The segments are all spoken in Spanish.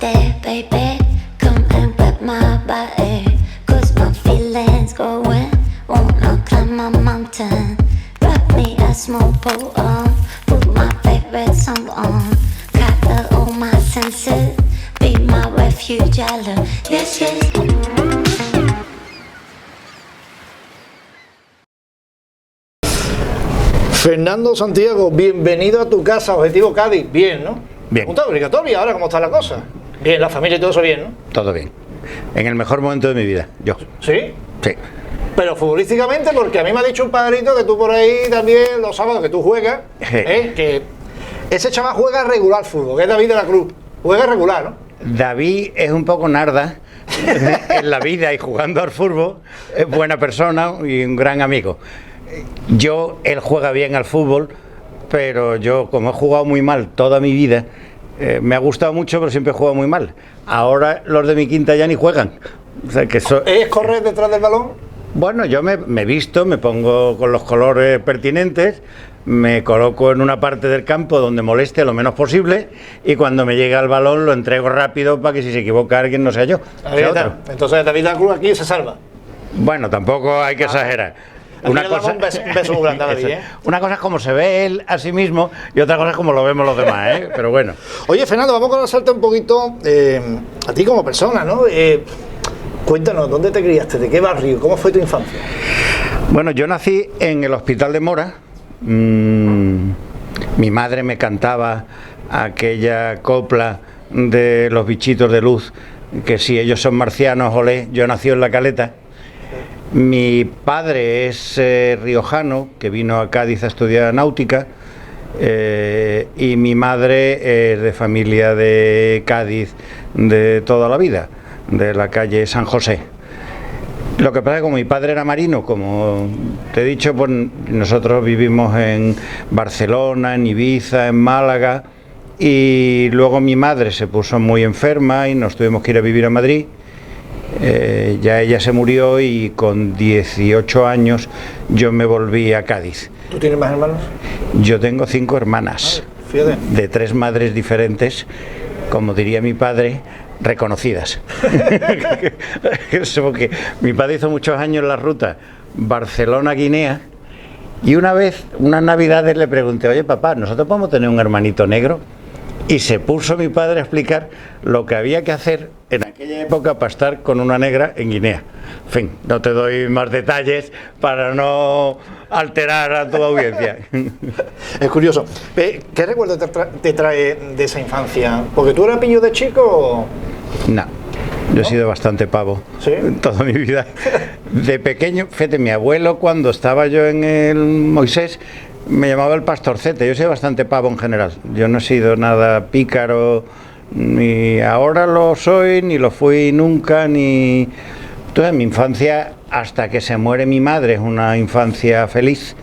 there, baby? Come and wet my body, 'cause my feelings going. Wanna climb my mountain, wrap me a small boat on, put my favorite song on, gather all my senses, be my refuge, I love. Yes, yes. Fernando Santiago, bienvenido a tu casa, Objetivo Cádiz. Bien, ¿no? Bien. Pregunta obligatoria, ahora, ¿cómo está la cosa? Bien, la familia y todo eso bien, ¿no? Todo bien. En el mejor momento de mi vida, yo. ¿Sí? Sí. Pero futbolísticamente, porque a mí me ha dicho un padrito que tú por ahí también, los sábados que tú juegas, que ese chaval juega regular fútbol, que es David de la Cruz. Juega regular, ¿no? David es un poco narda en la vida y jugando al fútbol, es buena persona y un gran amigo. Él juega bien al fútbol, pero yo, como he jugado muy mal toda mi vida, me ha gustado mucho, pero siempre he jugado muy mal. Ahora los de mi quinta ya ni juegan. O sea, que ¿Es correr detrás del balón? Bueno, yo me visto, me pongo con los colores pertinentes, me coloco en una parte del campo donde moleste lo menos posible y cuando me llega el balón lo entrego rápido para que si se equivoca alguien no sea yo. Ahí está. Entonces David de la Cruz aquí se salva. Bueno, tampoco hay que exagerar. Una cosa, un beso muy grande a David, una cosa es como se ve él a sí mismo y otra cosa es como lo vemos los demás, ¿eh? Pero bueno. Oye, Fernando, vamos a conocerte un poquito a ti como persona, ¿no? Cuéntanos, ¿dónde te criaste? ¿De qué barrio? ¿Cómo fue tu infancia? Bueno, yo nací en el Hospital de Mora. Mi madre me cantaba aquella copla de los bichitos de luz, que si ellos son marcianos, olé, yo nací en La Caleta. Mi padre es riojano, que vino a Cádiz a estudiar náutica, y mi madre es de familia de Cádiz de toda la vida, de la calle San José. Lo que pasa es que como mi padre era marino, como te he dicho, pues nosotros vivimos en Barcelona, en Ibiza, en Málaga, y luego mi madre se puso muy enferma y nos tuvimos que ir a vivir a Madrid. Ya ella se murió y con 18 años yo me volví a Cádiz. ¿Tú tienes más hermanos? Yo tengo 5 hermanas, de 3 madres diferentes, como diría mi padre, reconocidas. Eso porque mi padre hizo muchos años la ruta Barcelona-Guinea y una vez, unas navidades, le pregunté: oye papá, ¿nosotros podemos tener un hermanito negro? Y se puso mi padre a explicar lo que había que hacer en aquella época para estar con una negra en Guinea. En fin, no te doy más detalles para no alterar a tu audiencia. Es curioso. ¿Qué recuerdo te trae de esa infancia? ¿Porque tú eras pillo de chico o...? No, yo he sido bastante pavo. ¿Sí? Toda mi vida. De pequeño, fíjate, mi abuelo, cuando estaba yo en el Moisés, me llamaba el pastorcete. Yo soy bastante pavo en general. Yo no he sido nada pícaro, ni ahora lo soy, ni lo fui nunca, ni... Entonces, mi infancia, hasta que se muere mi madre, es una infancia feliz.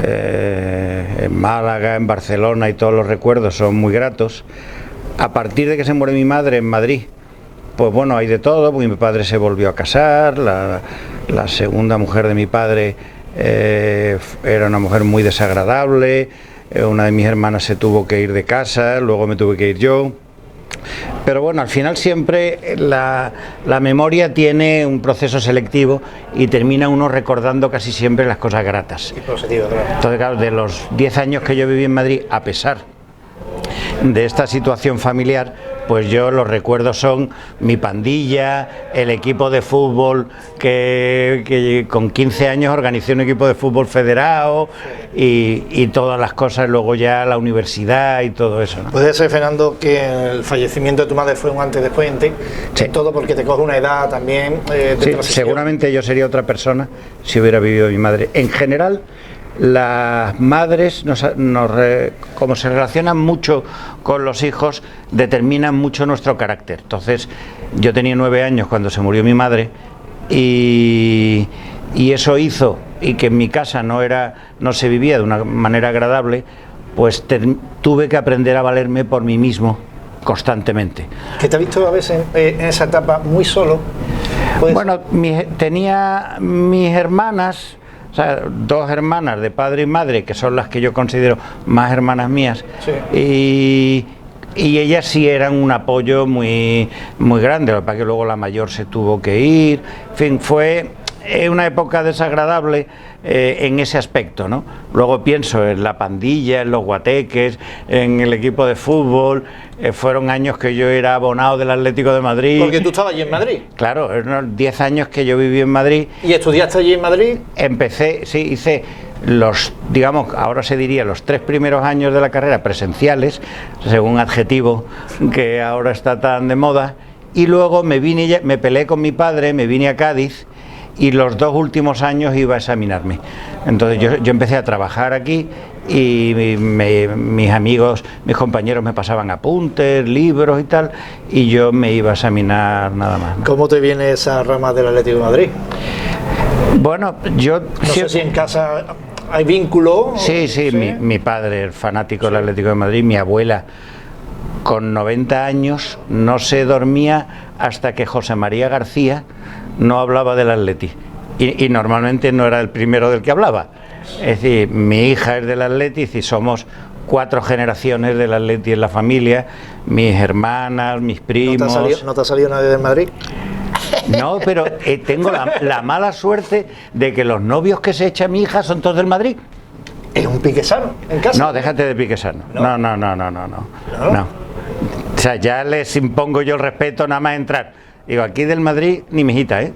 En Málaga, en Barcelona, y todos los recuerdos son muy gratos. A partir de que se muere mi madre en Madrid, pues bueno, hay de todo, porque mi padre se volvió a casar, la segunda mujer de mi padre era una mujer muy desagradable, una de mis hermanas se tuvo que ir de casa, luego me tuve que ir yo. Pero bueno, al final siempre la memoria tiene un proceso selectivo y termina uno recordando casi siempre las cosas gratas. Y positivo, claro. Entonces, claro, de los 10 años que yo viví en Madrid, a pesar de esta situación familiar, pues yo los recuerdos son mi pandilla, el equipo de fútbol que con 15 años organizé un equipo de fútbol federado y todas las cosas, luego ya la universidad y todo eso, ¿no? Puede ser, Fernando, que el fallecimiento de tu madre fue un antes y después en ti, Sí. todo porque te coge una edad también de Sí, transición. seguramente yo sería otra persona si hubiera vivido mi madre. En general, las madres, como se relacionan mucho con los hijos, determinan mucho nuestro carácter. Entonces, yo tenía 9 años cuando se murió mi madre y eso hizo, y que en mi casa no se vivía de una manera agradable, pues tuve que aprender a valerme por mí mismo constantemente. ¿Que te has visto a veces en esa etapa muy solo? Bueno, tenía mis hermanas, o sea, 2 hermanas de padre y madre, que son las que yo considero más hermanas mías, Sí. y y ellas sí eran un apoyo muy, muy grande, lo que pasa es que luego la mayor se tuvo que ir, en fin, fue una época desagradable en ese aspecto, ¿no? Luego pienso en la pandilla, en los guateques, en el equipo de fútbol, fueron años que yo era abonado del Atlético de Madrid. Porque tú estabas allí en Madrid. Claro, eran 10 años que yo viví en Madrid. ¿Y estudiaste allí en Madrid? Empecé, sí, hice los, digamos, ahora se diría los 3 primeros años de la carrera presenciales, según adjetivo que ahora está tan de moda, y luego me peleé con mi padre, me vine a Cádiz, y los 2 últimos años iba a examinarme. Entonces yo empecé a trabajar aquí y mis amigos, mis compañeros me pasaban apuntes, libros y tal, y yo me iba a examinar nada más, ¿no? ¿Cómo te viene esa rama del Atlético de Madrid? Bueno, yo... No sé si en casa hay vínculo. Sí, mi padre es fanático del Atlético de Madrid, mi abuela con 90 años no se dormía hasta que José María García no hablaba del Atleti, y normalmente no era el primero del que hablaba. Es decir, mi hija es del Atleti y somos 4 generaciones del Atleti en la familia, mis hermanas, mis primos. ¿No te ha salido nadie de Madrid? No, pero tengo la mala suerte de que los novios que se echa mi hija son todos del Madrid. ¿Es un pique sano en casa? No, déjate de pique sano. No. No. O sea, ya les impongo yo el respeto nada más entrar. Digo, aquí del Madrid ni mijita, ¿eh?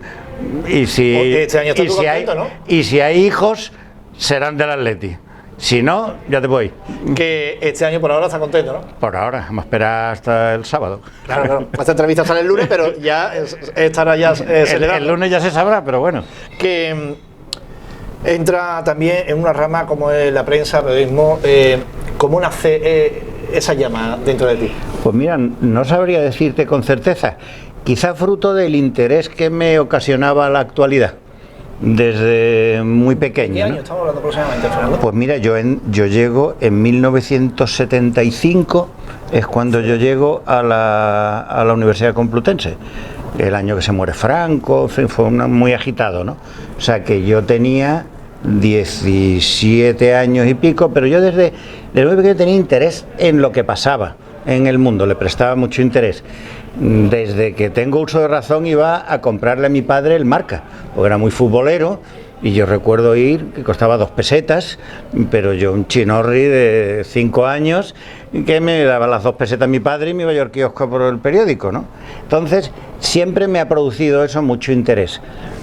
Y si, este año está contento, ¿no? Y si hay hijos, serán del Atleti. Si no, ya te voy. Que este año por ahora está contento, ¿no? Por ahora, vamos a esperar hasta el sábado. Claro. Esta entrevista sale el lunes, pero ya estará ya celebrado. El lunes ya se sabrá, pero bueno. Que entra también en una rama como es la prensa, periodismo, ¿cómo nace esa llama dentro de ti? Pues mira, no sabría decirte con certeza. Quizá fruto del interés que me ocasionaba la actualidad desde muy pequeño. ¿Qué año estamos hablando aproximadamente, Fernando? Pues mira, yo llego en 1975, es cuando yo llego a la Universidad Complutense, el año que se muere Franco, en fin, fue muy agitado, ¿no? O sea que yo tenía 17 años y pico, pero yo desde muy pequeño tenía interés en lo que pasaba en el mundo, le prestaba mucho interés. Desde que tengo uso de razón iba a comprarle a mi padre el Marca, porque era muy futbolero, y yo recuerdo ir, que costaba 2 pesetas, pero yo un chinorri de 5 años, que me daba las 2 pesetas mi padre y me iba yo al kiosco por el periódico, ¿no? Entonces, siempre me ha producido eso mucho interés.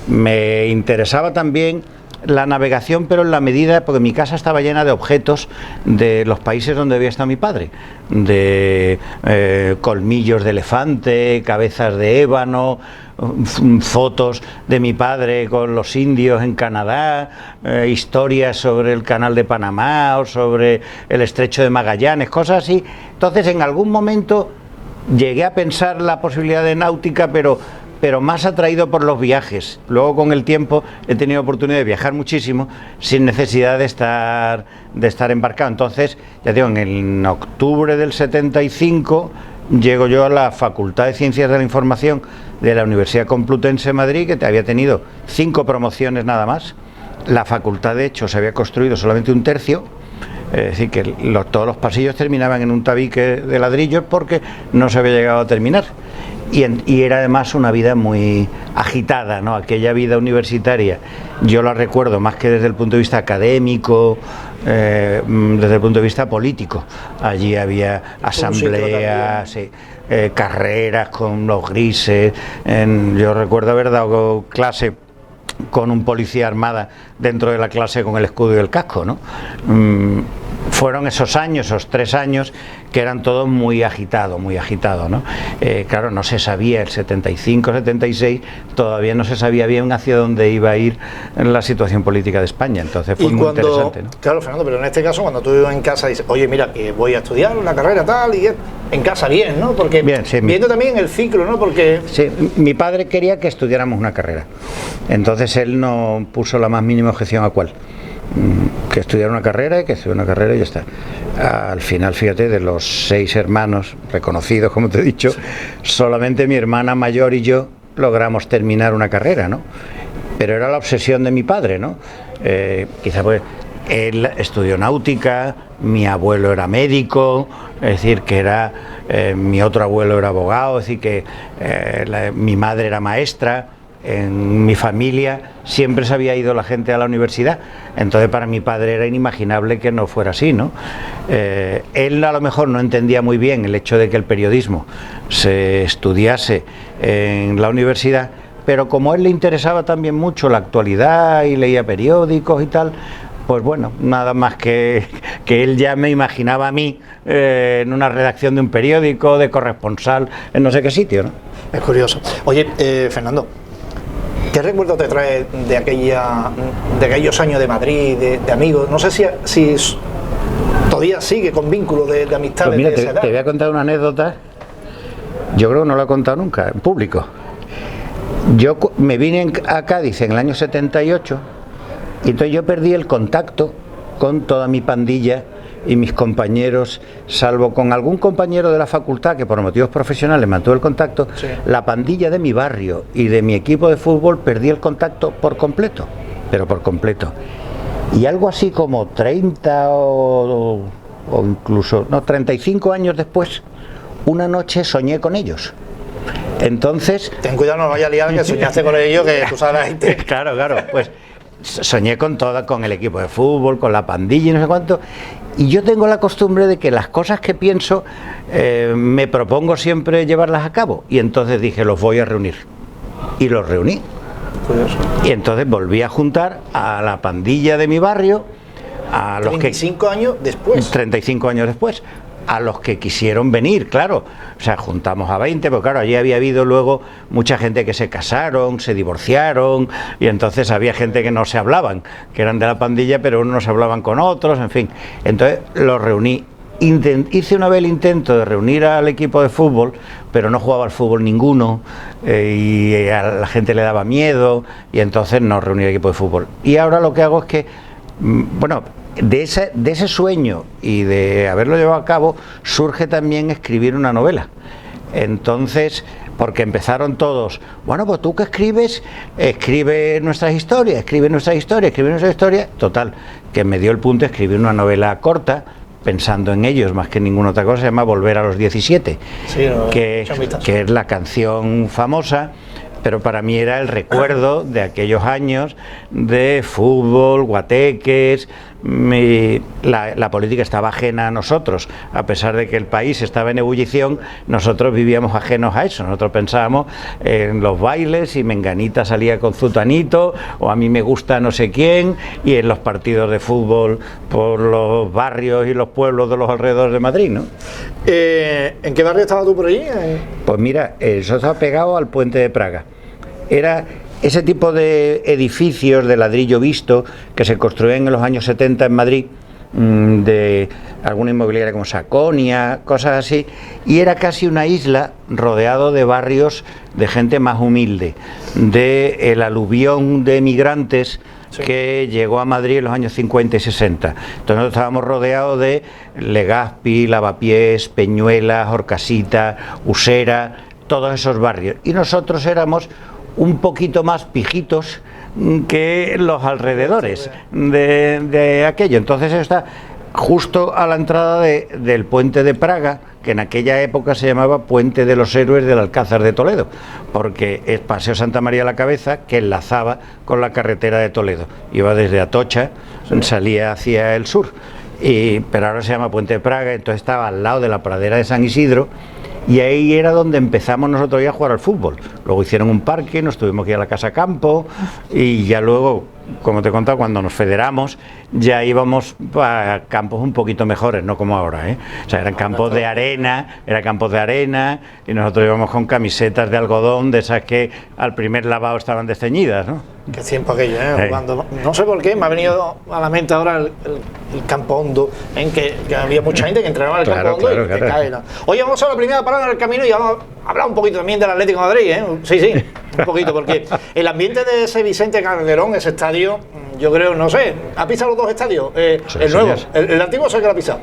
Me interesaba también la navegación, pero en la medida, porque mi casa estaba llena de objetos de los países donde había estado mi padre, de colmillos de elefante, cabezas de ébano, fotos de mi padre con los indios en Canadá, historias sobre el canal de Panamá o sobre el estrecho de Magallanes, cosas así. Entonces, en algún momento llegué a pensar la posibilidad de náutica, pero más atraído por los viajes. Luego, con el tiempo, he tenido oportunidad de viajar muchísimo sin necesidad de estar embarcado. Entonces, ya digo, en octubre del 75 llego yo a la Facultad de Ciencias de la Información de la Universidad Complutense de Madrid, que había tenido 5 promociones nada más. La facultad, de hecho, se había construido solamente 1/3. Es decir, que todos los pasillos terminaban en un tabique de ladrillos porque no se había llegado a terminar. Y era además una vida muy agitada, ¿no? Aquella vida universitaria, yo la recuerdo más que desde el punto de vista académico, desde el punto de vista político. Allí había asambleas, carreras con los grises. Yo recuerdo haber dado clase con un policía armada dentro de la clase con el escudo y el casco, ¿no? Fueron esos años, esos 3 años, que eran todos muy agitados, ¿no? Claro, no se sabía, el 75, 76, todavía no se sabía bien hacia dónde iba a ir la situación política de España, entonces fue muy interesante, ¿no? Claro, Fernando, pero en este caso, cuando tú en casa dices, oye, mira, que voy a estudiar una carrera tal, y en casa bien, ¿no? Porque bien, sí, viendo también el ciclo, ¿no? Porque... Sí, mi padre quería que estudiáramos una carrera, entonces él no puso la más mínima objeción a cuál. Que estudiar una carrera y que estudiar una carrera y ya está. Al final, fíjate, de los 6 hermanos reconocidos, como te he dicho, solamente mi hermana mayor y yo logramos terminar una carrera, ¿no? Pero era la obsesión de mi padre, ¿no? Quizá pues él estudió náutica, mi abuelo era médico, es decir, que era, mi otro abuelo era abogado, es decir, que mi madre era maestra. En mi familia siempre se había ido la gente a la universidad, entonces para mi padre era inimaginable que no fuera así, ¿no? Él a lo mejor no entendía muy bien el hecho de que el periodismo se estudiase en la universidad, pero como a él le interesaba también mucho la actualidad y leía periódicos y tal, pues bueno, nada más que él ya me imaginaba a mí en una redacción de un periódico, de corresponsal, en no sé qué sitio, ¿no? Es curioso. Oye, Fernando, ¿qué recuerdo te trae de aquellos años de Madrid, de amigos? No sé si todavía sigue con vínculos de amistades. Pues mira, de esa edad. te voy a contar una anécdota. Yo creo que no lo he contado nunca, en público. Yo me vine a Cádiz en el año 78 y entonces yo perdí el contacto con toda mi pandilla y mis compañeros, salvo con algún compañero de la facultad que por motivos profesionales mantuvo el contacto. Sí. La pandilla de mi barrio y de mi equipo de fútbol perdí el contacto por completo, pero por completo. Y algo así como 30 o incluso, no, 35 años después, una noche soñé con ellos. Entonces... Ten cuidado, no vaya a liar que soñaste con ellos, que tú sabes la gente. Claro, pues soñé con el equipo de fútbol, con la pandilla y no sé cuánto. Y yo tengo la costumbre de que las cosas que pienso me propongo siempre llevarlas a cabo. Y entonces dije, los voy a reunir. Y los reuní. Curioso. Y entonces volví a juntar a la pandilla de mi barrio, a los 35 años después. 35 años después. A los que quisieron venir, claro. O sea, juntamos a 20, pero claro, allí había habido luego mucha gente que se casaron, se divorciaron, y entonces había gente que no se hablaban, que eran de la pandilla, pero unos no se hablaban con otros, en fin. Entonces los reuní. Hice una vez el intento de reunir al equipo de fútbol, pero no jugaba al fútbol ninguno, y a la gente le daba miedo, y entonces no reuní el equipo de fútbol. Y ahora lo que hago es que, bueno, de ese sueño y de haberlo llevado a cabo surge también escribir una novela. Entonces, porque empezaron todos, bueno, pues tú que escribes, escribe nuestras historias, total, que me dio el punto de escribir una novela corta, pensando en ellos más que en ninguna otra cosa. Se llama Volver a los 17, sí, que es la canción famosa, pero para mí era el recuerdo de aquellos años de fútbol, guateques. La política estaba ajena a nosotros, a pesar de que el país estaba en ebullición, nosotros vivíamos ajenos a eso. Nosotros pensábamos en los bailes, y Menganita salía con Zutanito, o a mí me gusta no sé quién, y en los partidos de fútbol por los barrios y los pueblos de los alrededores de Madrid, ¿no? ¿En qué barrio estabas tú por allí? Pues mira, eso estaba pegado al puente de Praga. Era ese tipo de edificios de ladrillo visto que se construían en los años 70 en Madrid, de alguna inmobiliaria como Saconia, cosas así, y era casi una isla rodeado de barrios de gente más humilde, de el aluvión de migrantes que llegó a Madrid en los años 50 y 60. Entonces nosotros estábamos rodeados de Legazpi, Lavapiés, Peñuelas, Horcasita, Usera, todos esos barrios, y nosotros éramos un poquito más pijitos que los alrededores de aquello. Entonces está justo a la entrada del puente de Praga, que en aquella época se llamaba Puente de los Héroes del Alcázar de Toledo, porque es Paseo Santa María la Cabeza, que enlazaba con la carretera de Toledo. Iba desde Atocha, salía hacia el sur, pero ahora se llama Puente de Praga. Entonces estaba al lado de la pradera de San Isidro, y ahí era donde empezamos nosotros ya a jugar al fútbol. Luego hicieron un parque, nos tuvimos que ir a la Casa Campo, y ya luego, como te he contado, cuando nos federamos, ya íbamos a campos un poquito mejores, no como ahora, ¿eh? O sea, eran campos de arena, y nosotros íbamos con camisetas de algodón, de esas que al primer lavado estaban desteñidas, ¿no? Qué tiempo aquello, ¿eh? Cuando, no sé por qué, me ha venido a la mente ahora el Campo Hondo, en que había mucha gente que entrenaba en el Campo Hondo y que cae. Oye, vamos a la primera parada en el camino y vamos a hablar un poquito también del Atlético de Madrid, ¿eh? Sí, un poquito, porque el ambiente de ese Vicente Calderón, ese estadio, yo creo, no sé, ¿ha pisado los dos estadios? El nuevo, el antiguo sé que lo ha pisado.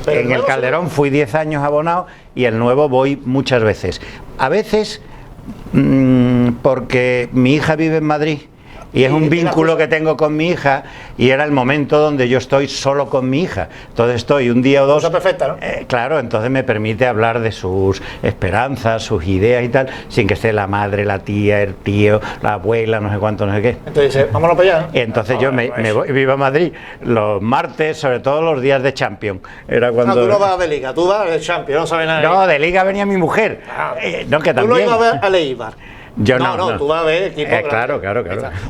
Pero en el Calderón fui 10 años abonado, y el nuevo voy muchas veces. A veces, porque mi hija vive en Madrid, Y es un vínculo que tengo con mi hija, y era el momento donde yo estoy solo con mi hija. Entonces estoy un día o dos... Cosa perfecta, ¿no? Claro, entonces me permite hablar de sus esperanzas, sus ideas y tal, sin que esté la madre, la tía, el tío, la abuela, no sé cuánto, no sé qué. Entonces dice, vámonos para allá, ¿no? Entonces yo me voy, vivo a Madrid los martes, sobre todo los días de Champions. Era cuando... No, tú no vas de Liga, tú vas de Champions, no sabes nada. No, de Liga venía mi mujer. No, que tú también. no ibas a ver a Leibar. Yo no, tú vas a ver equipo. Claro.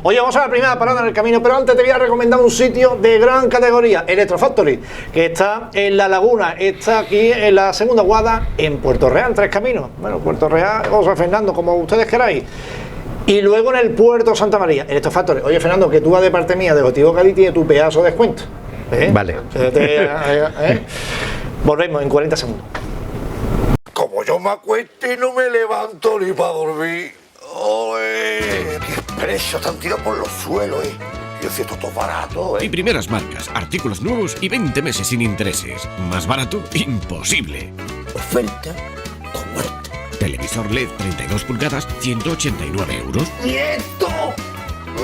Oye, vamos a la primera parada en el camino, pero antes te voy a recomendar un sitio de gran categoría, Electrofactory, que está en La Laguna, está aquí en la segunda guada, en Puerto Real, Tres Caminos. Bueno, Puerto Real, José Fernando, como ustedes queráis. Y luego en el Puerto Santa María, Electrofactory. Oye, Fernando, que tú vas de parte mía de Objetivo Cali, tiene tu pedazo de descuento. Vale. Volvemos en 40 segundos. Como yo me acueste, no me levanto ni para dormir. ¡Oye! ¡Qué precios están tirados por los suelos, eh! Yo sé, todo barato, Y primeras marcas, artículos nuevos y 20 meses sin intereses. Más barato, imposible. Oferta con muerte. Televisor LED 32 pulgadas, 189 euros. ¡Y esto!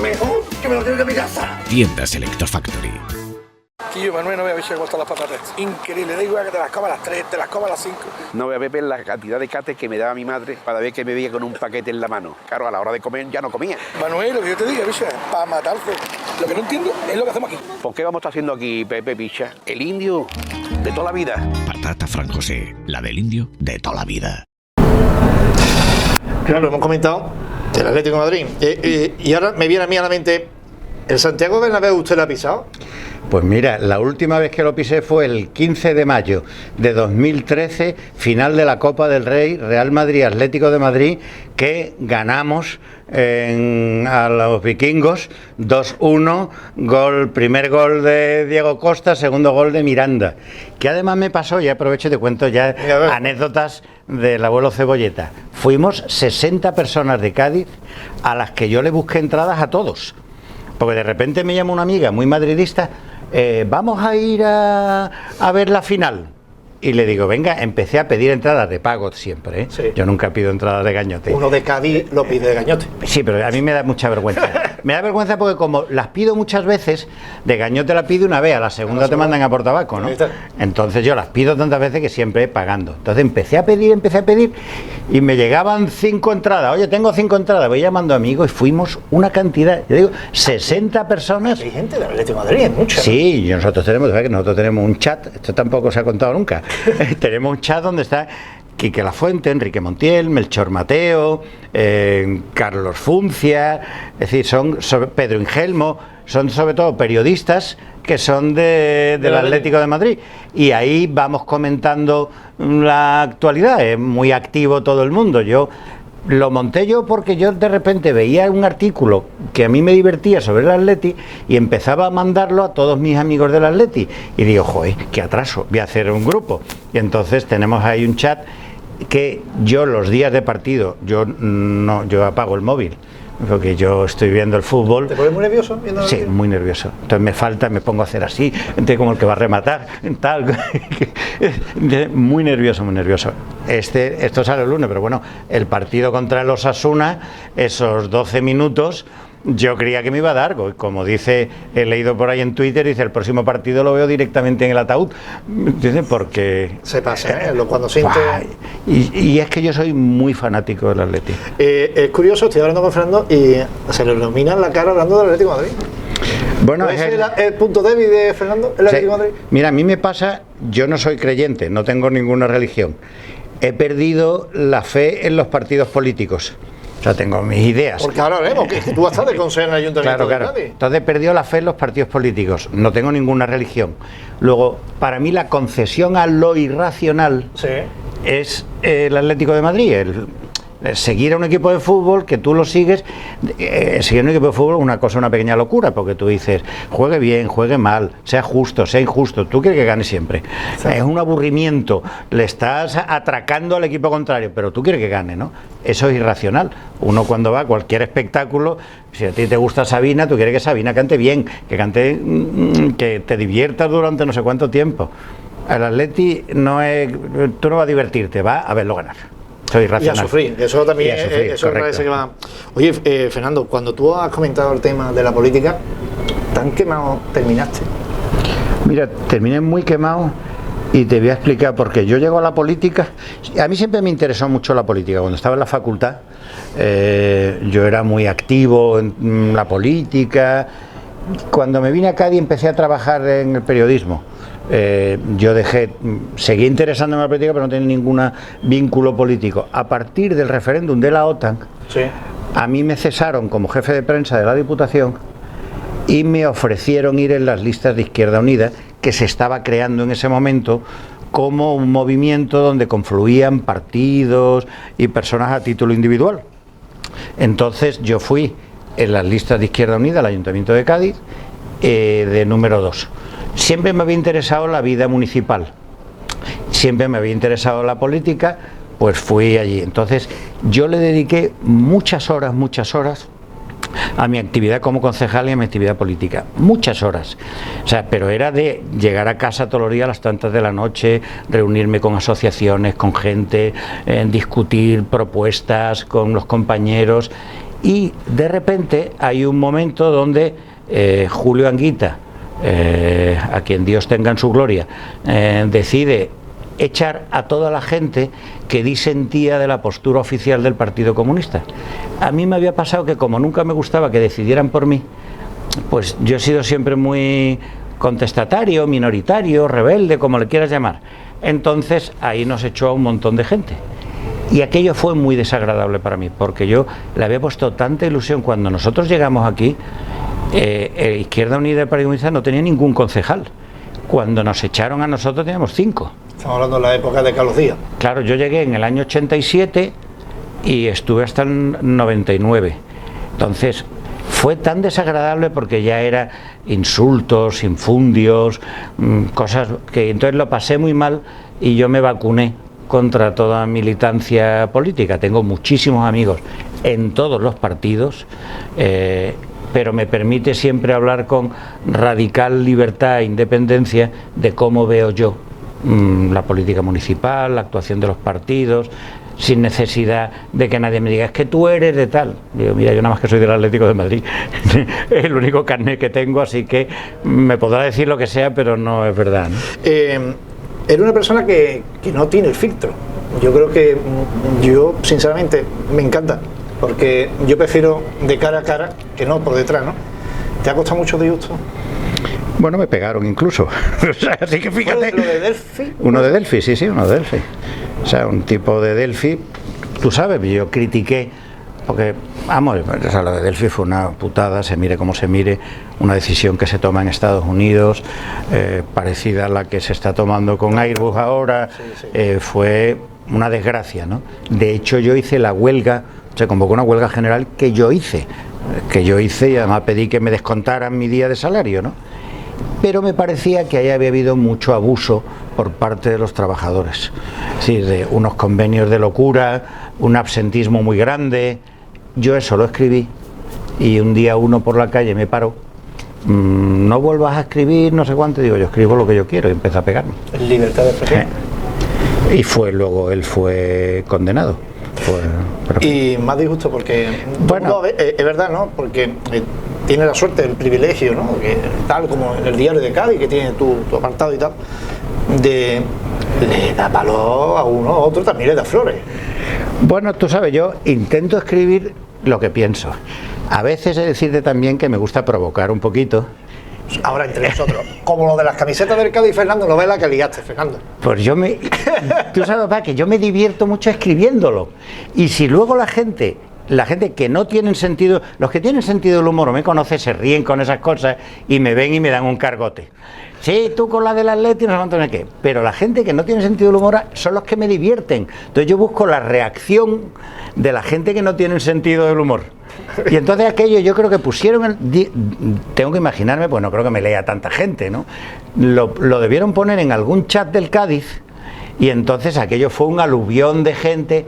Mejor que me lo tengo que mi casa. Tiendas Electrofactory. Quillo, Manuel, no voy a ver si cómo están las patatas. Increíble, da igual que te las coma a las 3, te las coma a las 5. No voy a beber la cantidad de cates que me daba mi madre para ver que me veía con un paquete en la mano. Claro, a la hora de comer ya no comía. Manuel, lo que yo te diga, bicho, para matarse. Lo que no entiendo es lo que hacemos aquí. ¿Por qué vamos a estar haciendo aquí, Pepe Picha? El indio de toda la vida. Patata Fran José, la del indio de toda la vida. Claro, hemos comentado del Atlético de Madrid. Y ahora me viene a mí a la mente, ¿el Santiago Bernabéu usted lo ha pisado? Pues mira, la última vez que lo pisé fue el 15 de mayo de 2013, final de la Copa del Rey, Real Madrid Atlético de Madrid, que ganamos a los vikingos 2-1, primer gol de Diego Costa, segundo gol de Miranda, que además me pasó, y aprovecho y te cuento ya anécdotas del abuelo Cebolleta. Fuimos 60 personas de Cádiz a las que yo le busqué entradas a todos, porque de repente me llama una amiga muy madridista, vamos a ir a ver la final. Y le digo, venga, empecé a pedir entradas de pago siempre, ¿eh? Sí. Yo nunca pido entradas de gañote. Uno de Cádiz lo pide de gañote. Sí, pero a mí me da mucha vergüenza. Me da vergüenza porque como las pido muchas veces, de gañote la pido una vez, a la segunda te mandan a por tabaco, ¿no? Entonces yo las pido tantas veces que siempre pagando. Entonces empecé a pedir y me llegaban 5 entradas. Oye, tengo 5 entradas, voy llamando amigos y fuimos una cantidad, yo digo, 60 personas. Hay gente de Atlético de Madrid, es mucha. Sí, nosotros tenemos un chat, esto tampoco se ha contado nunca. Tenemos un chat donde está Quique Lafuente, Enrique Montiel, Melchor Mateo, Carlos Funcia, es decir, son Pedro Ingelmo, son sobre todo periodistas que son del Atlético de Madrid, y ahí vamos comentando la actualidad, es muy activo todo el mundo. Yo lo monté porque yo de repente veía un artículo que a mí me divertía sobre el Atleti y empezaba a mandarlo a todos mis amigos del Atleti y digo, joder, qué atraso, voy a hacer un grupo. Y entonces tenemos ahí un chat que yo los días de partido, yo apago el móvil, porque yo estoy viendo el fútbol. ¿Te pones muy nervioso viendo el Sí, vídeo? muy nervioso. Entonces me pongo a hacer así, como el que va a rematar, tal. Muy nervioso. Esto sale el lunes, pero bueno, el partido contra el Osasuna, esos 12 minutos, yo creía que me iba a dar, como dice, he leído por ahí en Twitter, dice, el próximo partido lo veo directamente en el ataúd, dice, porque... Se pasa, cuando siente... Y es que yo soy muy fanático del Atleti. Es curioso, estoy hablando con Fernando y se le ilumina la cara hablando del Atlético de Madrid. Bueno, ¿Es el punto débil de Fernando, el Atlético de Madrid? Mira, a mí me pasa, yo no soy creyente, no tengo ninguna religión. He perdido la fe en los partidos políticos. O sea, tengo mis ideas. Porque ahora haremos, que tú vas a estar de consejo en el Ayuntamiento de Cádiz. Entonces he perdido la fe en los partidos políticos. No tengo ninguna religión. Luego, para mí la concesión a lo irracional es el Atlético de Madrid. Seguir a un equipo de fútbol que tú lo sigues, seguir a un equipo de fútbol es una pequeña locura, porque tú dices, juegue bien, juegue mal, sea justo, sea injusto, tú quieres que gane siempre. Es un aburrimiento, le estás atracando al equipo contrario, pero tú quieres que gane, ¿no? Eso es irracional. Uno cuando va a cualquier espectáculo, si a ti te gusta Sabina, tú quieres que Sabina cante bien, que cante, que te diviertas durante no sé cuánto tiempo. El Atleti tú no vas a divertirte, vas a verlo ganar. soy racional. Y a sufrir, que eso también, sufrir, eso parece que va. Oye, Fernando, cuando tú has comentado el tema de la política, ¿tan quemado terminaste? Mira, terminé muy quemado y te voy a explicar por qué. Yo llego a la política, a mí siempre me interesó mucho la política. Cuando estaba en la facultad, yo era muy activo en la política. Cuando me vine a Cádiz empecé a trabajar en el periodismo. Yo seguí interesándome en la política, pero no tenía ningún vínculo político. A partir del referéndum de la OTAN, Sí. a mí me cesaron como jefe de prensa de la Diputación y me ofrecieron ir en las listas de Izquierda Unida, que se estaba creando en ese momento como un movimiento donde confluían partidos y personas a título individual. Entonces yo fui en las listas de Izquierda Unida al Ayuntamiento de Cádiz, de número 2. Siempre me había interesado la vida municipal, siempre me había interesado la política, pues fui allí. Entonces yo le dediqué muchas horas a mi actividad como concejal y a mi actividad política, muchas horas. O sea, pero era de llegar a casa todos los días a las tantas de la noche, reunirme con asociaciones, con gente, discutir propuestas con los compañeros, y de repente hay un momento donde Julio Anguita, a quien Dios tenga en su gloria, decide echar a toda la gente que disentía de la postura oficial del Partido Comunista. A mí me había pasado que, como nunca me gustaba que decidieran por mí, pues yo he sido siempre muy contestatario, minoritario, rebelde, como le quieras llamar. Entonces ahí nos echó a un montón de gente. Y aquello fue muy desagradable para mí, porque yo le había puesto tanta ilusión. Cuando nosotros llegamos aquí, Izquierda Unida y el Partido Comunista no tenía ningún concejal. Cuando nos echaron a nosotros teníamos 5. Estamos hablando de la época de Carlos Díaz. Claro, yo llegué en el año 87 y estuve hasta el 99. Entonces fue tan desagradable porque ya era insultos, infundios, cosas que entonces lo pasé muy mal, y yo me vacuné contra toda militancia política. Tengo muchísimos amigos en todos los partidos, pero me permite siempre hablar con radical libertad e independencia de cómo veo yo la política municipal, la actuación de los partidos, sin necesidad de que nadie me diga, es que tú eres de tal. Digo, mira, yo nada más que soy del Atlético de Madrid, es el único carnet que tengo, así que me podrá decir lo que sea, pero no es verdad, ¿no? Eres una persona que no tiene el filtro. Yo creo que yo, sinceramente, me encanta, porque yo prefiero de cara a cara que no por detrás, ¿no? ¿Te ha costado mucho de gusto? Bueno, me pegaron incluso. O sea, así que fíjate. ¿Lo de Delphi? Uno de Delphi, sí, uno de Delphi. O sea, un tipo de Delphi. Tú sabes, yo critiqué, porque, vamos, o sea, lo de Delphi fue una putada, se mire como se mire, una decisión que se toma en Estados Unidos, parecida a la que se está tomando con Airbus ahora, fue una desgracia, ¿no? De hecho, yo hice la huelga, se convocó una huelga general que yo hice y además pedí que me descontaran mi día de salario, ¿no? Pero me parecía que ahí había habido mucho abuso por parte de los trabajadores, es decir, de unos convenios de locura, un absentismo muy grande. Yo eso lo escribí, y un día uno por la calle me paró, no vuelvas a escribir no sé cuánto, digo, yo escribo lo que yo quiero, y empecé a pegarme. Libertad de expresión. Y luego él fue condenado. Y más disgusto porque, bueno, es verdad, ¿no? Porque tiene la suerte, el privilegio, ¿no? Que, tal como en el diario de Cádiz, que tiene tu apartado y tal, le da palo a uno, a otro también le da flores. Bueno, tú sabes, yo intento escribir lo que pienso. A veces he de decirte también que me gusta provocar un poquito. Ahora, entre nosotros, como lo de las camisetas del Cádiz, Fernando, no ves la que liaste, Fernando. Pues tú sabes, papá, que yo me divierto mucho escribiéndolo. Y si luego la gente que no tienen sentido, los que tienen sentido del humor o me conocen, se ríen con esas cosas y me ven y me dan un cargote. Sí, tú con la del Atleti, no sé cuánto, no sé qué. Pero la gente que no tiene sentido del humor son los que me divierten. Entonces yo busco la reacción de la gente que no tiene sentido del humor. Y entonces aquello yo creo que pusieron, tengo que imaginarme, pues no creo que me lea tanta gente, ¿no? Lo debieron poner en algún chat del Cádiz, y entonces aquello fue un aluvión de gente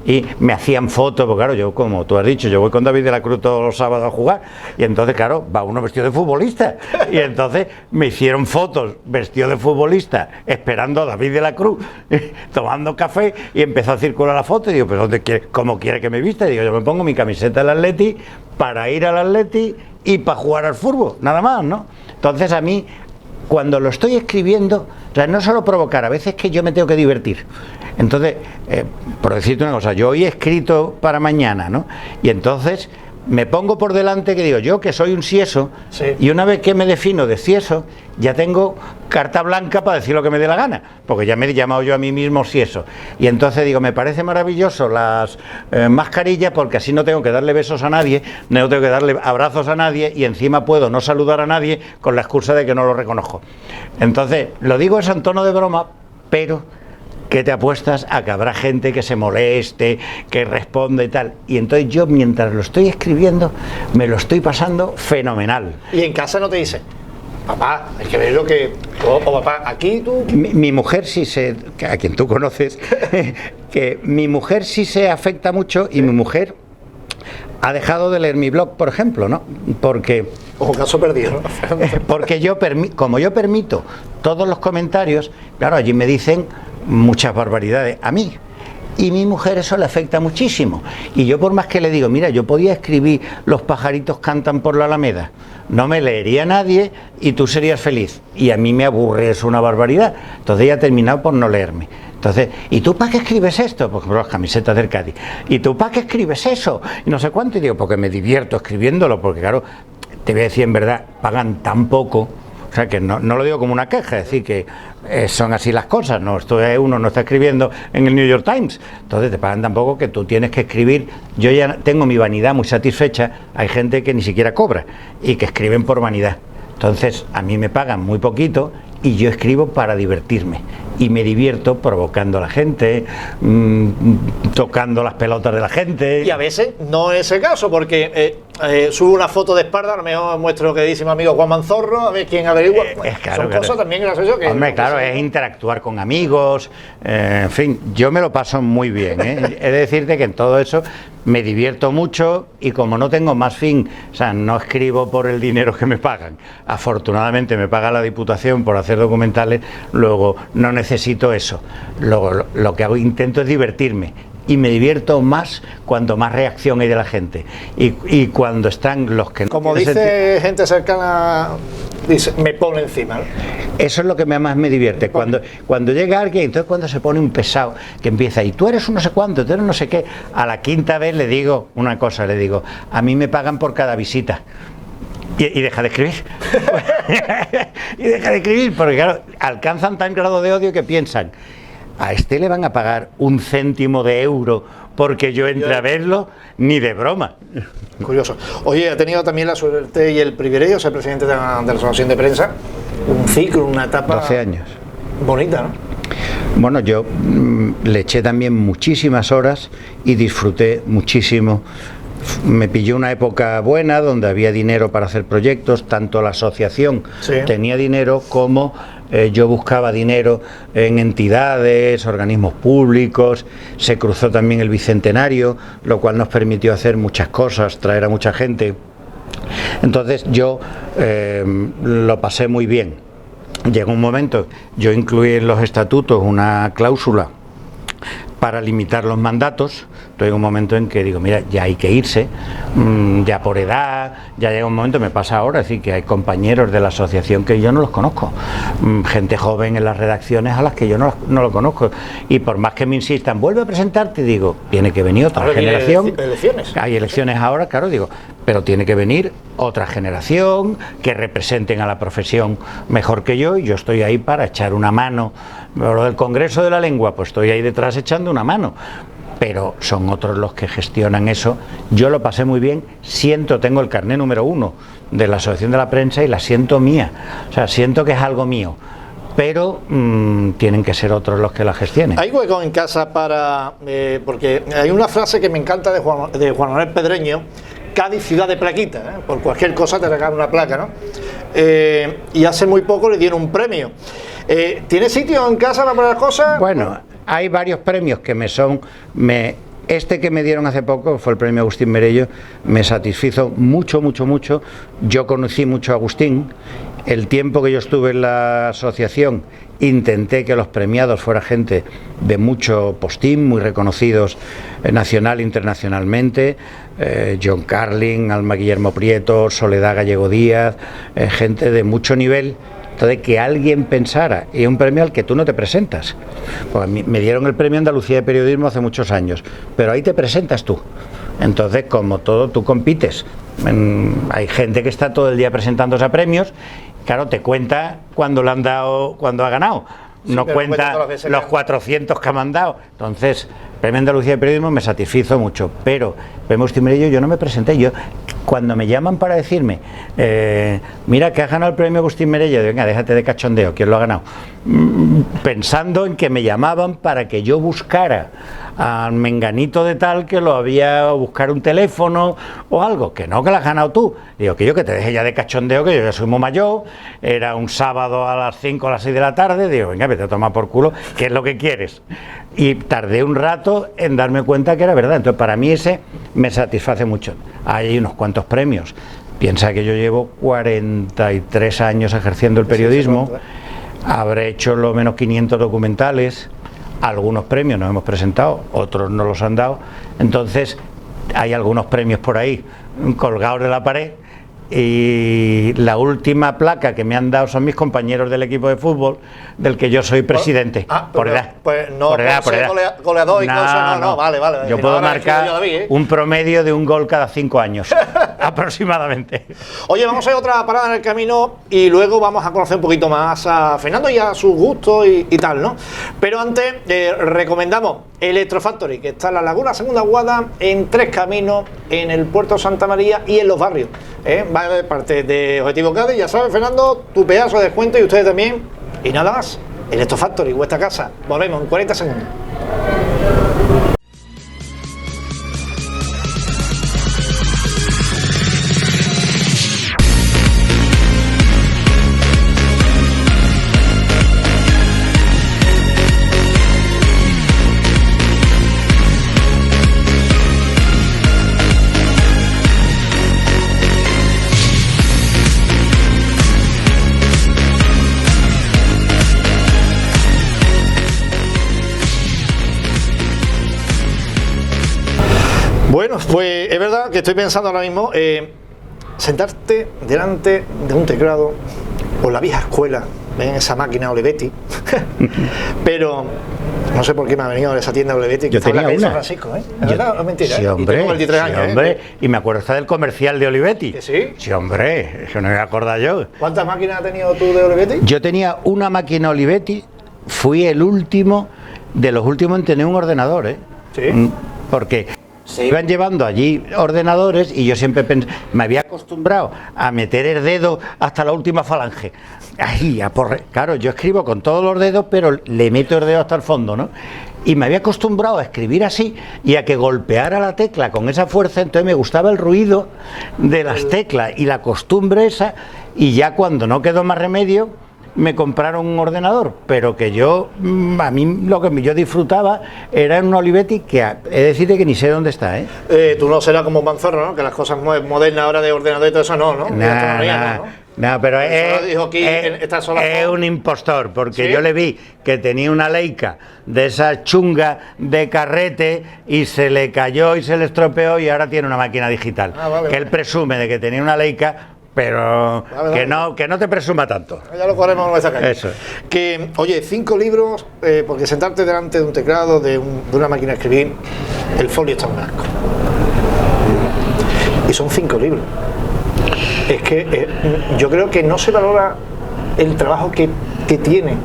y me hacían fotos, porque claro, yo, como tú has dicho, yo voy con David de la Cruz todos los sábados a jugar, y entonces, claro, va uno vestido de futbolista, y entonces me hicieron fotos vestido de futbolista, esperando a David de la Cruz, tomando café, y empezó a circular la foto, y digo, pero ¿cómo quiere que me vista? Y digo, yo me pongo mi camiseta del Atleti para ir al Atleti y para jugar al fútbol, nada más, ¿no? Entonces a mí, cuando lo estoy escribiendo, o sea, no solo provocar, a veces que yo me tengo que divertir. Entonces, por decirte una cosa, yo hoy he escrito para mañana, ¿no? Y entonces me pongo por delante que digo, yo que soy un sieso, sí, y una vez que me defino de sieso, ya tengo carta blanca para decir lo que me dé la gana, porque ya me he llamado yo a mí mismo sieso. Y entonces digo, me parece maravilloso las mascarillas, porque así no tengo que darle besos a nadie, no tengo que darle abrazos a nadie, y encima puedo no saludar a nadie con la excusa de que no lo reconozco. Entonces, lo digo eso en tono de broma, pero ¿qué te apuestas a que habrá gente que se moleste, que responde y tal? Y entonces yo, mientras lo estoy escribiendo, me lo estoy pasando fenomenal. ¿Y en casa no te dice, papá, hay que ver lo que... o papá, aquí tú... Mi mujer sí se... a quien tú conoces, que mi mujer sí se afecta mucho, y mi mujer ha dejado de leer mi blog, por ejemplo, ¿no? Porque... Ojo, caso perdido, ¿no? Porque como yo permito todos los comentarios, claro, allí me dicen muchas barbaridades a mí, y mi mujer eso le afecta muchísimo, y yo, por más que le digo, mira, yo podía escribir los pajaritos cantan por la Alameda, no me leería nadie y tú serías feliz, y a mí me aburre eso una barbaridad. Entonces ella ha terminado por no leerme. Entonces, ¿y tú para qué escribes esto? Pues por las camisetas del Cádiz. ¿Y tú para qué escribes eso? Y no sé cuánto. Y digo, porque me divierto escribiéndolo, porque claro, te voy a decir en verdad, pagan tan poco. O sea, que no lo digo como una queja, es decir, que son así las cosas, no, uno no está escribiendo en el New York Times, entonces te pagan tan poco que tú tienes que escribir. Yo ya tengo mi vanidad muy satisfecha, hay gente que ni siquiera cobra y que escriben por vanidad. Entonces a mí me pagan muy poquito y yo escribo para divertirme, y me divierto provocando a la gente, tocando las pelotas de la gente. Y a veces no es el caso, porque subo una foto de espalda, a lo mejor muestro queridísimo amigo Juan Manzorro, a ver quién averigua. Claro, son cosas también graciosas que... Hombre, claro, es interactuar con amigos, en fin, yo me lo paso muy bien, ¿eh? He de decirte que en todo eso me divierto mucho, y como no tengo más fin, o sea, no escribo por el dinero que me pagan, afortunadamente me paga la Diputación por hacer documentales, luego no necesito eso, luego lo que hago, intento es divertirme, y me divierto más cuanto más reacción hay de la gente, y cuando están los que... Como dice gente cercana, dice, me pone encima, ¿no? Eso es lo que más me divierte, cuando llega alguien, entonces cuando se pone un pesado, que empieza, y tú eres un no sé cuánto, tú eres no sé qué, a la quinta vez le digo una cosa, le digo, a mí me pagan por cada visita. Y deja de escribir. Y deja de escribir, porque claro, alcanzan tan grado de odio que piensan, a este le van a pagar 1 céntimo de euro porque yo entre a verlo, ni de broma. Curioso. Oye, ha tenido también la suerte y el privilegio de ser presidente de la Asociación de Prensa, un ciclo, una etapa... 12 años. Bonita, ¿no? Bueno, yo le eché también muchísimas horas y disfruté muchísimo. Me pilló una época buena donde había dinero para hacer proyectos, tanto la asociación tenía dinero como yo buscaba dinero en entidades, organismos públicos. Se cruzó también el bicentenario, lo cual nos permitió hacer muchas cosas, traer a mucha gente. Entonces yo lo pasé muy bien. Llegó un momento, yo incluí en los estatutos una cláusula para limitar los mandatos. Llega un momento en que digo, mira, ya hay que irse, ya por edad, ya llega un momento, me pasa ahora, es decir, que hay compañeros de la asociación que yo no los conozco, gente joven en las redacciones a las que yo no lo conozco, y por más que me insistan, vuelve a presentarte, digo, tiene que venir otra generación. Hay elecciones ahora, claro, digo, pero tiene que venir otra generación que representen a la profesión mejor que yo, y yo estoy ahí para echar una mano. Lo del Congreso de la Lengua, pues estoy ahí detrás echando una mano, pero son otros los que gestionan eso. Yo lo pasé muy bien, tengo el carné número 1 de la Asociación de la Prensa y la siento mía, o sea, siento que es algo mío, pero tienen que ser otros los que la gestionen. ¿Hay hueco en casa para...? Porque hay una frase que me encanta de Juan Manuel Pedreño, Cádiz, ciudad de plaquitas, ¿eh? Por cualquier cosa te regalan una placa, ¿no? Y hace muy poco le dieron un premio. ¿Tiene sitio en casa para poner cosas? Bueno, hay varios premios que me Este que me dieron hace poco fue el premio Agustín Merello, me satisfizo mucho. Yo conocí mucho a Agustín. El tiempo que yo estuve en la asociación intenté que los premiados fuera gente de mucho postín, muy reconocidos nacional e internacionalmente, John Carlin, Alma Guillermo Prieto, Soledad Gallego Díaz, gente de mucho nivel. Entonces, que alguien pensara, y es un premio al que tú no te presentas. Pues me dieron el premio Andalucía de Periodismo hace muchos años, pero ahí te presentas tú. Entonces, como todo, tú compites. Hay gente que está todo el día presentándose a premios. Claro, te cuenta cuando le han dado, cuando ha ganado. Sí, no cuenta los 400 que me han dado. Entonces, Premio Andalucía de Periodismo me satisfizo mucho. Pero Premio Agustín Merello yo no me presenté. Yo, cuando me llaman para decirme, mira que has ganado el Premio Agustín Merello, digo, venga, déjate de cachondeo, ¿quién lo ha ganado? Pensando en que me llamaban para que yo buscara al menganito de tal que lo había, o buscar un teléfono o algo, que no, que lo has ganado tú. Digo, que yo que te deje ya de cachondeo, que yo ya soy muy mayor, era un sábado a las 5 o a las 6 de la tarde, digo, venga, vete a tomar por culo, ¿qué es lo que quieres? Y tardé un rato en darme cuenta que era verdad. Entonces, para mí ese me satisface mucho. Hay unos cuantos premios. Piensa que yo llevo 43 años ejerciendo el periodismo, habré hecho lo menos 500 documentales, algunos premios nos hemos presentado, otros no los han dado. Entonces, hay algunos premios por ahí colgados de la pared. Y la última placa que me han dado son mis compañeros del equipo de fútbol, del que yo soy presidente, por edad. Pues no, por edad. Goleador y cosas, no, vale. Yo puedo marcar un promedio de un gol cada 5 años, aproximadamente. Oye, vamos a hacer otra parada en el camino y luego vamos a conocer un poquito más a Fernando y a sus gustos y tal, ¿no? Pero antes, recomendamos Electrofactory, que está en la Laguna Segunda Guada, en Tres Caminos, en el Puerto Santa María y en Los Barrios. Va de parte de Objetivo Cádiz, ya sabes, Fernando, tu pedazo de descuento y ustedes también. Y nada más, Electrofactory, vuestra casa. Volvemos en 40 segundos. Bueno, pues es verdad que estoy pensando ahora mismo sentarte delante de un teclado o la vieja escuela, ven esa máquina Olivetti, pero no sé por qué me ha venido de esa tienda Olivetti que yo está en la calle una. San Francisco, ¿Es verdad? Es mentira, sí, hombre, y tengo 23 años, hombre, y me acuerdo hasta del comercial de Olivetti. ¿Que sí? Sí, hombre, eso no me voy a acordar yo. ¿Cuántas máquinas has tenido tú de Olivetti? Yo tenía una máquina Olivetti, fui el último de los últimos en tener un ordenador, Sí. Porque se iban llevando allí ordenadores y yo siempre me había acostumbrado a meter el dedo hasta la última falange. Ahí, claro, yo escribo con todos los dedos, pero le meto el dedo hasta el fondo, ¿no? Y me había acostumbrado a escribir así y a que golpeara la tecla con esa fuerza, entonces me gustaba el ruido de las teclas y la costumbre esa, y ya cuando no quedó más remedio, me compraron un ordenador, pero que yo, a mí lo que yo disfrutaba era un Olivetti que, he de decirte que ni sé dónde está, Tú no serás como Manzorro, ¿no? Que las cosas modernas ahora de ordenador y todo eso no, ¿no? No, pero es un impostor, porque ¿Sí? yo le vi que tenía una Leica de esa chunga de carrete y se le cayó y se le estropeó y ahora tiene una máquina digital. Que él presume de que tenía una Leica, pero que no te presuma tanto. Ya lo corremos en esta calle. Eso. Que, oye, 5 libros, porque sentarte delante de un teclado, de una máquina de escribir, el folio está en blanco. Y son 5 libros. Es que yo creo que no se valora el trabajo que tiene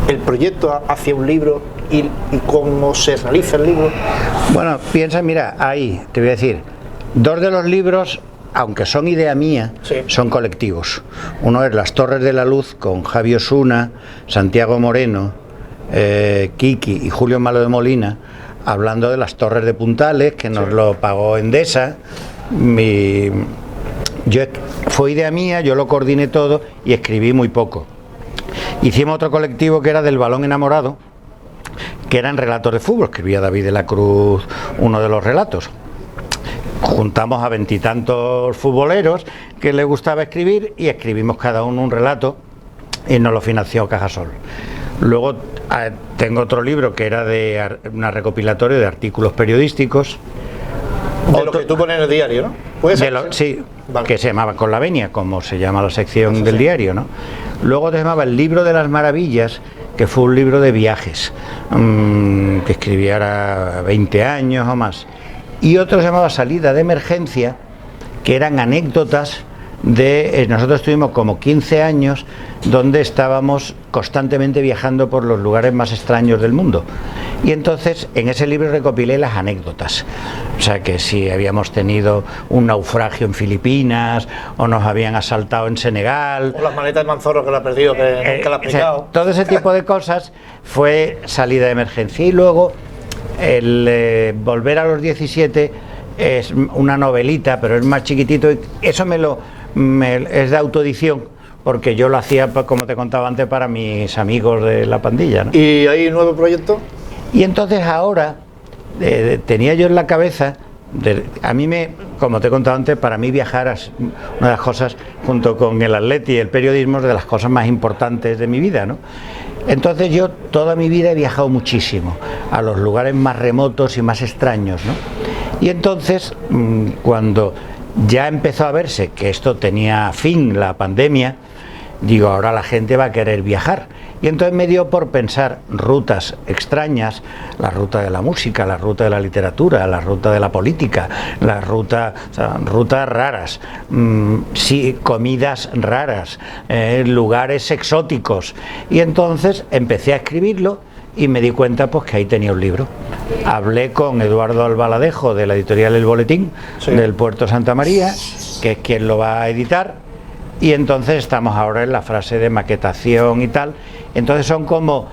el proyecto hacia un libro y cómo se realiza el libro. Bueno, piensa, mira, ahí te voy a decir, 2 de los libros, aunque son idea mía, sí, son colectivos. Uno es Las Torres de la Luz, con Javi Osuna, Santiago Moreno, Kiki y Julio Malo de Molina, hablando de las torres de Puntales, que nos lo pagó Endesa. Fue idea mía, yo lo coordiné todo y escribí muy poco. Hicimos otro colectivo que era del Balón Enamorado, que eran relatos de fútbol. Escribía David de la Cruz uno de los relatos. Juntamos a 20 y tantos futboleros que les gustaba escribir y escribimos cada uno un relato y nos lo financió Cajasol. Luego tengo otro libro que era de una recopilatorio de artículos periodísticos. De lo que tú pones en el diario, ¿no? ¿Puede ser? Sí, vale. Que se llamaba Con la Venia, como se llama la sección del diario, ¿no? Luego se llamaba El Libro de las Maravillas, que fue un libro de viajes, que escribí ahora 20 años o más. Y otro se llamaba Salida de Emergencia, que eran anécdotas de... Nosotros estuvimos como 15 años donde estábamos constantemente viajando por los lugares más extraños del mundo. Y entonces en ese libro recopilé las anécdotas. O sea, que si habíamos tenido un naufragio en Filipinas, o nos habían asaltado en Senegal... O las maletas de Manzorro que la ha perdido, que nunca la ha pillado. O sea, todo ese tipo de cosas fue Salida de Emergencia. Y luego el Volver a los 17 es una novelita, pero es más chiquitito. Y eso es de autoedición, porque yo lo hacía, como te contaba antes, para mis amigos de la pandilla, ¿no? ¿Y hay un nuevo proyecto? Y entonces ahora tenía yo en la cabeza, como te he contado antes, para mí viajar es una de las cosas, junto con el atleti y el periodismo, de las cosas más importantes de mi vida, ¿no? Entonces yo toda mi vida he viajado muchísimo a los lugares más remotos y más extraños, ¿no? Y entonces cuando ya empezó a verse que esto tenía fin, la pandemia, digo, ahora la gente va a querer viajar. Y entonces me dio por pensar rutas extrañas, la ruta de la música, la ruta de la literatura, la ruta de la política, rutas raras, sí, comidas raras, lugares exóticos. Y entonces empecé a escribirlo y me di cuenta pues que ahí tenía un libro. Hablé con Eduardo Albaladejo de la editorial El Boletín, sí, del Puerto Santa María, que es quien lo va a editar. Y entonces estamos ahora en la fase de maquetación y tal. Entonces son como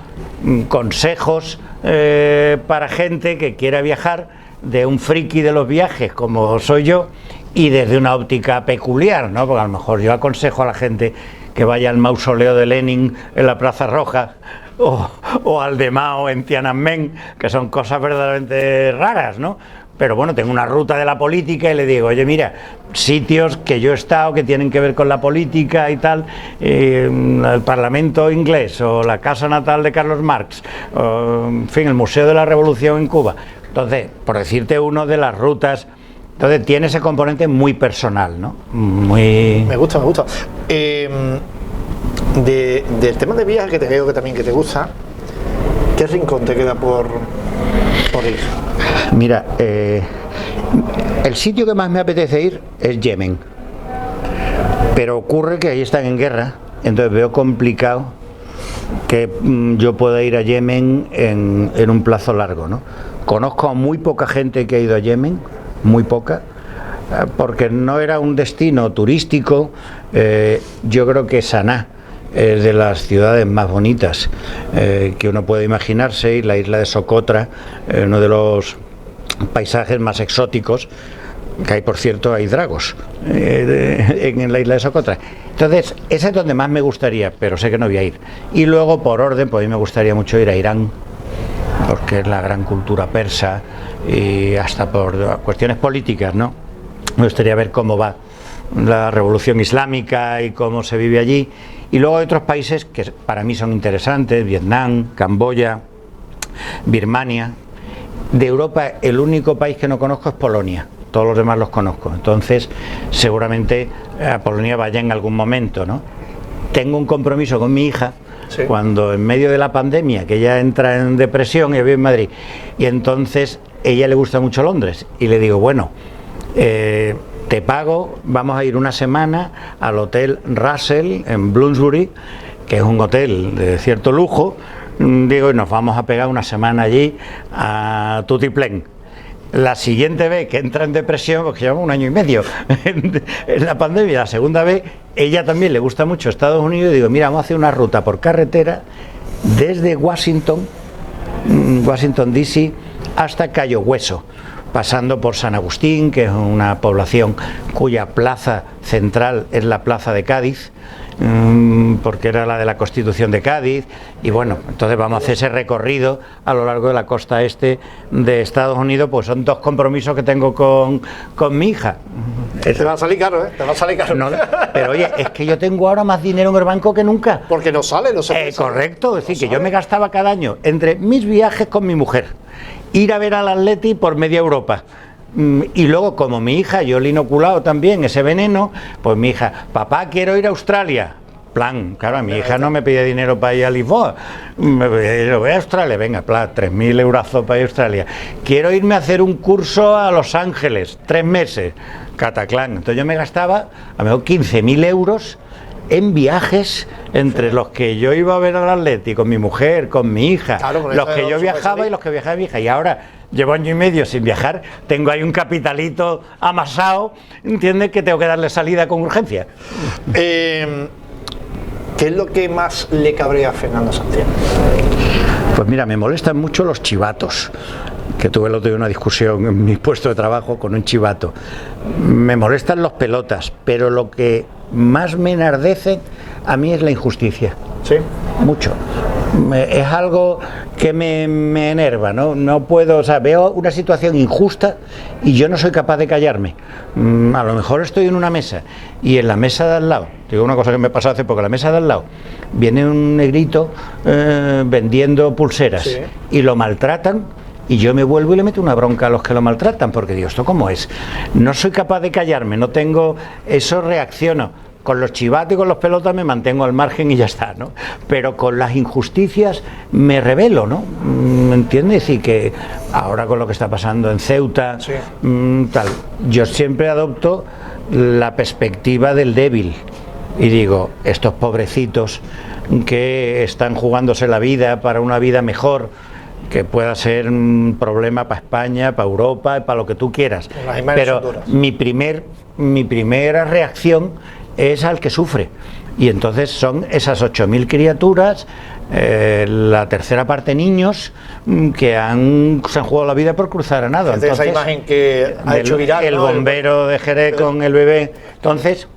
consejos para gente que quiera viajar, de un friki de los viajes como soy yo, y desde una óptica peculiar, ¿no? Porque a lo mejor yo aconsejo a la gente que vaya al mausoleo de Lenin en la Plaza Roja, o al de Mao en Tiananmen, que son cosas verdaderamente raras, ¿no? Pero bueno, tengo una ruta de la política y le digo, oye, mira, sitios que yo he estado que tienen que ver con la política y tal, el Parlamento inglés, o la casa natal de Carlos Marx, en fin, el Museo de la Revolución en Cuba. Entonces, por decirte uno de las rutas, entonces tiene ese componente muy personal, ¿no? Muy... Me gusta. Del tema de viaje, que te veo que también que te gusta, ¿qué rincón te queda por ir? Mira, el sitio que más me apetece ir es Yemen, pero ocurre que ahí están en guerra, entonces veo complicado que yo pueda ir a Yemen en un plazo largo, ¿no? Conozco a muy poca gente que ha ido a Yemen, muy poca, porque no era un destino turístico. Yo creo que Saná es de las ciudades más bonitas que uno puede imaginarse, y la isla de Socotra, uno de los paisajes más exóticos que hay. Por cierto, hay dragos en la isla de Socotra. Entonces ese es donde más me gustaría, pero sé que no voy a ir. Y luego, por orden, pues a mí me gustaría mucho ir a Irán, porque es la gran cultura persa, y hasta por cuestiones políticas, ¿no? Me gustaría ver cómo va la revolución islámica y cómo se vive allí. Y luego hay otros países que para mí son interesantes: Vietnam, Camboya, Birmania. De Europa, el único país que no conozco es Polonia, todos los demás los conozco. Entonces seguramente a Polonia vaya en algún momento, ¿no? Tengo un compromiso con mi hija, sí, cuando en medio de la pandemia, que ella entra en depresión, ella vive en Madrid, y entonces ella le gusta mucho Londres, y le digo, bueno, te pago, vamos a ir una semana al Hotel Russell en Bloomsbury, que es un hotel de cierto lujo, digo, y nos vamos a pegar una semana allí a tutiplén. La siguiente vez que entra en depresión, porque llevamos 1 año y medio en la pandemia, la segunda vez, ella también le gusta mucho Estados Unidos, y digo, mira, vamos a hacer una ruta por carretera desde Washington DC, hasta Cayo Hueso, pasando por San Agustín, que es una población cuya plaza central es la plaza de Cádiz, porque era la de la Constitución de Cádiz, y bueno, entonces vamos a hacer ese recorrido a lo largo de la costa este de Estados Unidos, pues son 2 compromisos que tengo con mi hija. Te va a salir caro, ¿eh? Te va a salir caro. No, pero oye, es que yo tengo ahora más dinero en el banco que nunca. Porque no sale, no se correcto, es decir, que yo me gastaba cada año entre mis viajes con mi mujer, ir a ver al Atleti por media Europa. Y luego, como mi hija, yo le he inoculado también ese veneno, pues mi hija, papá, quiero ir a Australia. Plan, claro, a mi hija no me pide dinero para ir a Lisboa, voy a Australia, venga, plan, 3.000 eurazos para ir a Australia. Quiero irme a hacer un curso a Los Ángeles, 3 meses, cataclán. Entonces yo me gastaba a lo mejor 15.000 euros en viajes, entre los que yo iba a ver al Atleti con mi mujer, con mi hija, claro, los que yo viajaba y los que viajaba mi hija. Y ahora llevo año y medio sin viajar, tengo ahí un capitalito amasado, ¿entiendes? Que tengo que darle salida con urgencia. ¿Qué es lo que más le cabrea a Fernando Santiago? Pues mira, me molestan mucho los chivatos, que tuve el otro día una discusión en mi puesto de trabajo con un chivato. Me molestan los pelotas, pero lo que más me enardece a mí es la injusticia. Sí. Mucho. Es algo que me enerva, ¿no? No puedo, o sea, veo una situación injusta y yo no soy capaz de callarme. A lo mejor estoy en una mesa y en la mesa de al lado, te digo una cosa que me pasó hace poco, en la mesa de al lado viene un negrito vendiendo pulseras, sí, y lo maltratan. Y yo me vuelvo y le meto una bronca a los que lo maltratan, porque digo, ¿esto cómo es? No soy capaz de callarme, no tengo eso, reacciono. Con los chivatos y con los pelotas me mantengo al margen y ya está, ¿no? Pero con las injusticias me rebelo, ¿no? ¿Me entiendes? Y que ahora con lo que está pasando en Ceuta, sí, tal, yo siempre adopto la perspectiva del débil y digo, estos pobrecitos que están jugándose la vida para una vida mejor, que pueda ser un problema para España, para Europa, para lo que tú quieras, pero mi primera reacción es al que sufre, y entonces son esas 8.000 criaturas, la tercera parte niños, que se han jugado la vida por cruzar a nada. Entonces, esa imagen que ha hecho viral, el bombero de Jerez con el bebé. Entonces,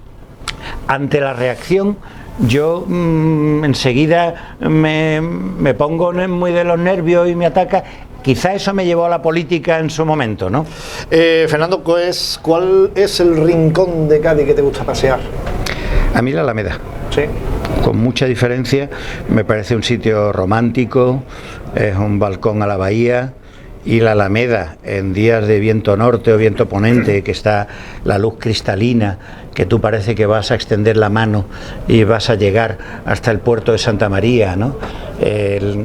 ante la reacción, yo enseguida me pongo muy de los nervios y me ataca. Quizá eso me llevó a la política en su momento, ¿no? Fernando, ¿cuál es el rincón de Cádiz que te gusta pasear? A mí la Alameda. Sí. Con mucha diferencia, me parece un sitio romántico, es un balcón a la bahía, y la Alameda, en días de viento norte o viento ponente, que está la luz cristalina, que tú parece que vas a extender la mano y vas a llegar hasta el puerto de Santa María, ¿no?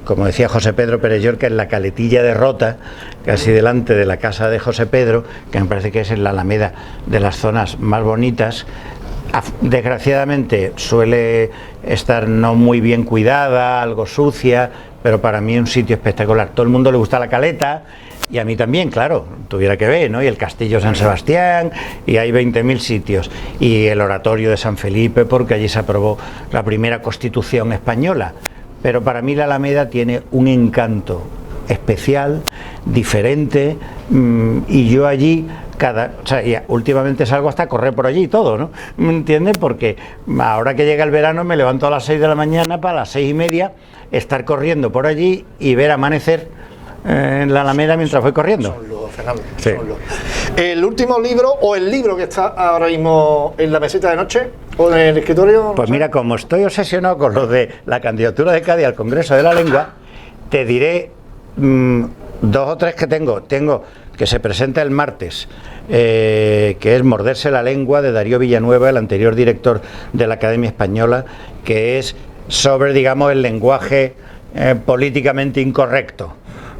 Como decía José Pedro Pérez Llorca, en la caletilla de Rota, casi delante de la casa de José Pedro, que me parece que es en la Alameda de las zonas más bonitas. Desgraciadamente suele estar no muy bien cuidada, algo sucia, pero para mí es un sitio espectacular. Todo el mundo le gusta la Caleta, y a mí también, claro, tuviera que ver, ¿no? Y el Castillo San Sebastián, y hay 20.000 sitios, y el Oratorio de San Felipe, porque allí se aprobó la primera Constitución española. Pero para mí la Alameda tiene un encanto especial, diferente, y yo allí o sea, y últimamente salgo hasta a correr por allí y todo, ¿no? ¿Me entiendes? Porque ahora que llega el verano me levanto a las 6 de la mañana para las 6:30 estar corriendo por allí y ver amanecer en la Alameda mientras voy corriendo. Son lujo, Fernando. Sí. Son lujo. ¿El último libro o el libro que está ahora mismo en la mesita de noche o en el escritorio? Pues mira, como estoy obsesionado con lo de la candidatura de Cádiz al Congreso de la Lengua, te diré 2 o 3 que tengo que se presenta el martes, que es Morderse la lengua, de Darío Villanueva, el anterior director de la Academia Española, que es sobre, digamos, el lenguaje políticamente incorrecto.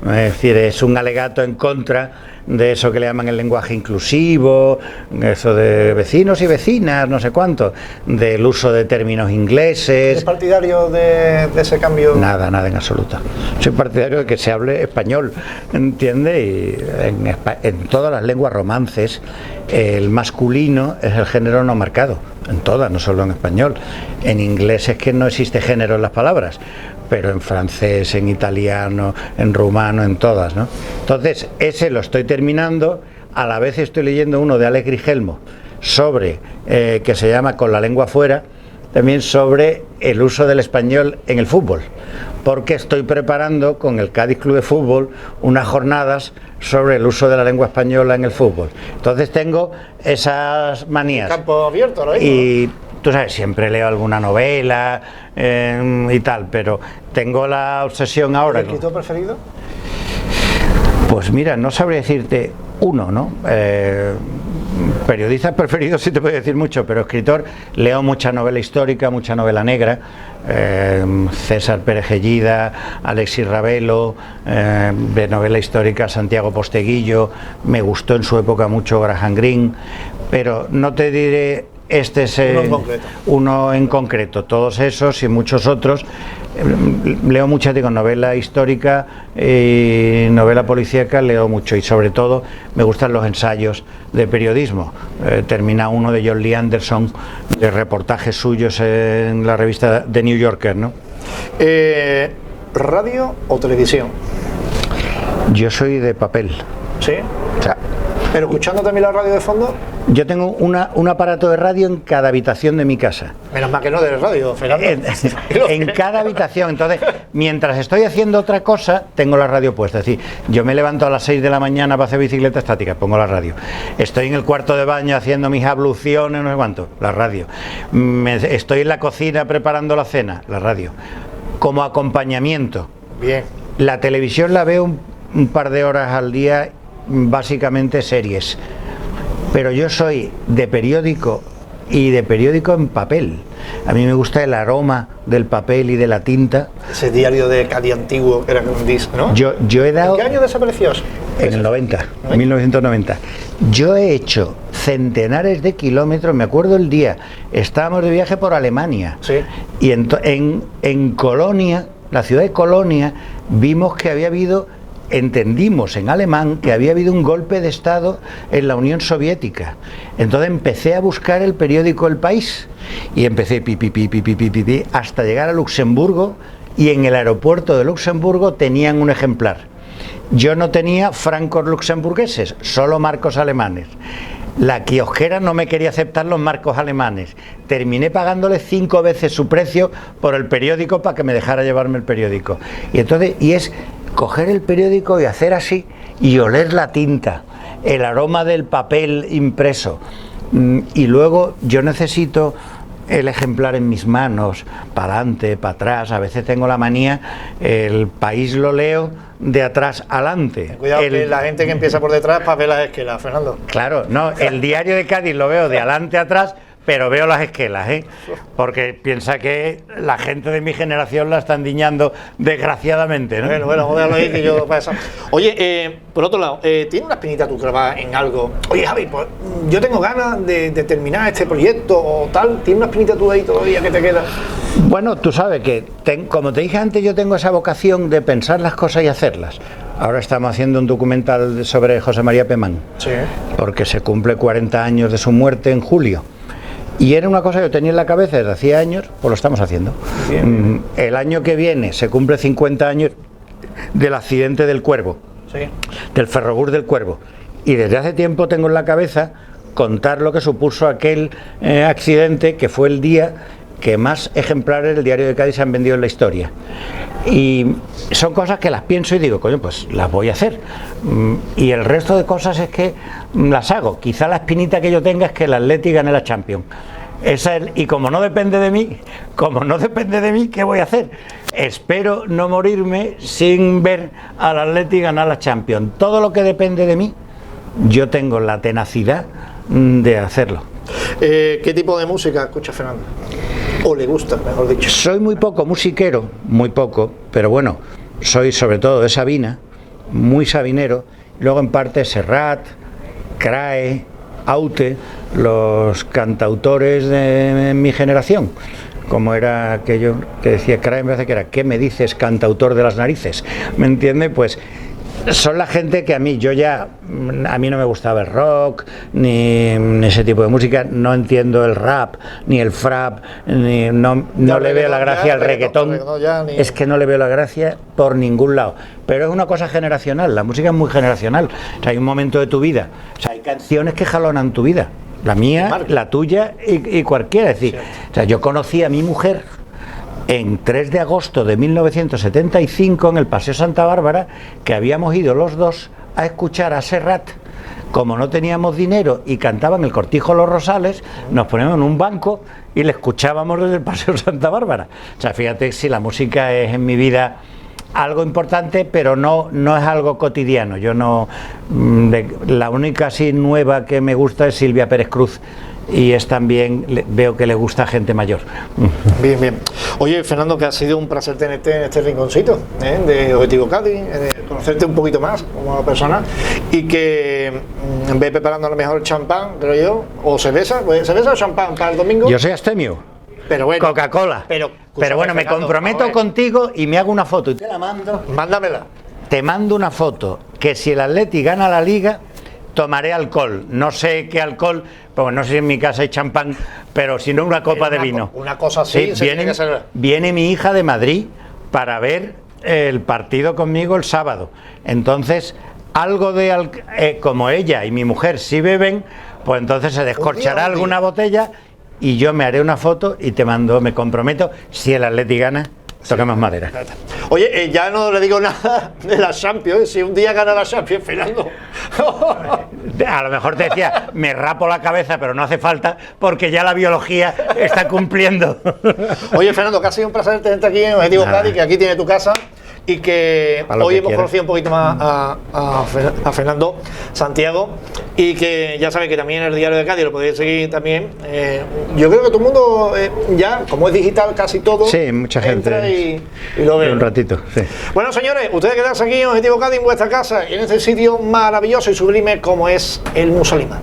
Es decir, es un alegato en contra de eso que le llaman el lenguaje inclusivo, eso de vecinos y vecinas, no sé cuánto, del uso de términos ingleses. ¿Es partidario de ese cambio? Nada en absoluto. Soy partidario de que se hable español, ¿entiende? Y en todas las lenguas romances el masculino es el género no marcado, en todas, no solo en español. En inglés es que no existe género en las palabras, pero en francés, en italiano, en rumano, en todas, ¿no? Entonces, ese lo estoy terminando, a la vez estoy leyendo uno de Alex Grigelmo sobre, que se llama Con la lengua fuera, también sobre el uso del español en el fútbol, porque estoy preparando con el Cádiz Club de Fútbol unas jornadas sobre el uso de la lengua española en el fútbol. Entonces tengo esas manías. Campo abierto, ¿no? Y tú sabes, siempre leo alguna novela y tal, pero tengo la obsesión ahora. ¿El escritor preferido? Pues mira, no sabría decirte uno, ¿no? Periodistas preferidos sí te puedo decir mucho, pero escritor, leo mucha novela histórica, mucha novela negra, César Pérez Gellida, Alexis Ravelo, de novela histórica Santiago Posteguillo, me gustó en su época mucho Graham Greene, pero no te diré este es uno en concreto, todos esos y muchos otros. Leo mucha, digo, novela histórica y novela policíaca, leo mucho, y sobre todo me gustan los ensayos de periodismo. Termina uno de John Lee Anderson, de reportajes suyos en la revista The New Yorker, ¿no? ¿Radio o televisión? Yo soy de papel. ¿Sí? O sea, ¿pero escuchando también la radio de fondo? Yo tengo un aparato de radio en cada habitación de mi casa. Menos mal que no de radio, Fernando. En cada habitación. Entonces, mientras estoy haciendo otra cosa, tengo la radio puesta. Es decir, yo me levanto a las 6 de la mañana para hacer bicicleta estática, pongo la radio. Estoy en el cuarto de baño haciendo mis abluciones, no sé cuánto, la radio. Estoy en la cocina preparando la cena, la radio. Como acompañamiento. Bien. La televisión la veo un par de horas al día, básicamente series. Pero yo soy de periódico, y de periódico en papel. A mí me gusta el aroma del papel y de la tinta. Ese diario de Cádiz antiguo que era un disco, ¿no? Yo he dado... ¿En qué año desapareció? En el 90, 1990. Yo he hecho centenares de kilómetros, me acuerdo el día, estábamos de viaje por Alemania. Sí. Y en Colonia, la ciudad de Colonia, vimos que había habido... Entendimos en alemán que había habido un golpe de Estado en la Unión Soviética. Entonces empecé a buscar el periódico El País y empecé hasta llegar a Luxemburgo, y en el aeropuerto de Luxemburgo tenían un ejemplar. Yo no tenía francos luxemburgueses, solo marcos alemanes. La kiosquera no me quería aceptar los marcos alemanes. Terminé pagándole 5 veces su precio por el periódico para que me dejara llevarme el periódico. Y entonces, es coger el periódico y hacer así y oler la tinta, el aroma del papel impreso. Y luego yo necesito el ejemplar en mis manos, para adelante, para atrás. A veces tengo la manía, El País lo leo de atrás adelante. Cuidado, que la gente que empieza por detrás para ver las esquelas, Fernando. Claro, no, el diario de Cádiz lo veo de adelante a atrás, pero veo las esquelas, porque piensa que la gente de mi generación la están diñando desgraciadamente, ¿no? Bueno, vamos a dejarlo ahí, que yo pasa. Oye, por otro lado, ¿tiene una espinita tú clavada en algo? Oye, Javi, pues yo tengo ganas de terminar este proyecto o tal. ¿Tiene una espinita tú ahí todavía que te queda? Bueno, tú sabes que, como te dije antes, yo tengo esa vocación de pensar las cosas y hacerlas. Ahora estamos haciendo un documental sobre José María Pemán, sí, porque se cumple 40 años de su muerte en julio. Y era una cosa que yo tenía en la cabeza desde hacía años, pues lo estamos haciendo. Bien. El año que viene se cumple 50 años del accidente del Cuervo, sí, del ferrobús del Cuervo. Y desde hace tiempo tengo en la cabeza contar lo que supuso aquel accidente, que fue el día que más ejemplares del Diario de Cádiz se han vendido en la historia. Y son cosas que las pienso y digo, coño, pues las voy a hacer. Y el resto de cosas es que las hago. Quizá la espinita que yo tenga es que el Atleti gane la Champions. Y como no depende de mí, ¿qué voy a hacer? Espero no morirme sin ver al Atleti ganar la Champions. Todo lo que depende de mí, yo tengo la tenacidad de hacerlo. ¿Qué tipo de música escucha Fernando? ¿O le gusta, mejor dicho? Soy muy poco musiquero, muy poco, pero bueno, soy sobre todo de Sabina, muy sabinero. Luego en parte Serrat, Crae, Aute, los cantautores de mi generación, como era aquello que decía Crae, me parece que era ¿qué me dices, cantautor de las narices? ¿Me entiende? Pues son la gente que a mí no me gustaba el rock, ni ese tipo de música, no entiendo el rap, ni el frap, no le veo la gracia al reggaetón, es que no le veo la gracia por ningún lado. Pero es una cosa generacional, la música es muy generacional. O sea, hay un momento de tu vida, o sea, hay canciones que jalonan tu vida. la mía, la tuya y cualquiera. Es decir, o sea, yo conocí a mi mujer en 3 de agosto de 1975 en el Paseo Santa Bárbara, que habíamos ido los dos a escuchar a Serrat. Como no teníamos dinero y cantaban el Cortijo Los Rosales, nos poníamos en un banco y le escuchábamos desde el Paseo Santa Bárbara. O sea, fíjate si la música es en mi vida algo importante, pero no es algo cotidiano. Yo no... la única así nueva que me gusta es Silvia Pérez Cruz, y es también, veo que le gusta a gente mayor. Bien, bien. Oye, Fernando, que ha sido un placer tenerte en este rinconcito de Objetivo Cádiz, conocerte un poquito más como persona, y que ve preparando a lo mejor champán, creo yo, o cerveza. ¿Cerveza o champán para el domingo? Yo soy abstemio. Pero bueno, Coca-Cola. Pero bueno, me comprometo contigo y me hago una foto y te la mando. Mándamela. Te mando una foto que si el Atleti gana la Liga, tomaré alcohol. No sé qué alcohol, pues no sé si en mi casa hay champán, pero si no una copa de vino. Una cosa así, sí, viene mi hija de Madrid para ver el partido conmigo el sábado. Entonces, algo de como ella y mi mujer sí beben, pues entonces se descorchará alguna botella y yo me haré una foto y te mando, me comprometo, si el Atleti gana, toquemos madera. Oye, ya no le digo nada de la Champions, si un día gana la Champions, Fernando. A lo mejor te decía, me rapo la cabeza, pero no hace falta, porque ya la biología está cumpliendo. Oye, Fernando, que ha sido un placer tenerte aquí en Objetivo Cádiz, que aquí tiene tu casa, y que hoy hemos conocido un poquito más a Fernando Santiago, y que ya sabéis que también en el Diario de Cádiz lo podéis seguir también. Yo creo que todo el mundo ya, como es digital casi todo, sí, mucha gente y lo ve. Un ratito, sí. Bueno, señores, ustedes quedarse aquí en Objetivo Cádiz, en vuestra casa, y en este sitio maravilloso y sublime como es el Musalima.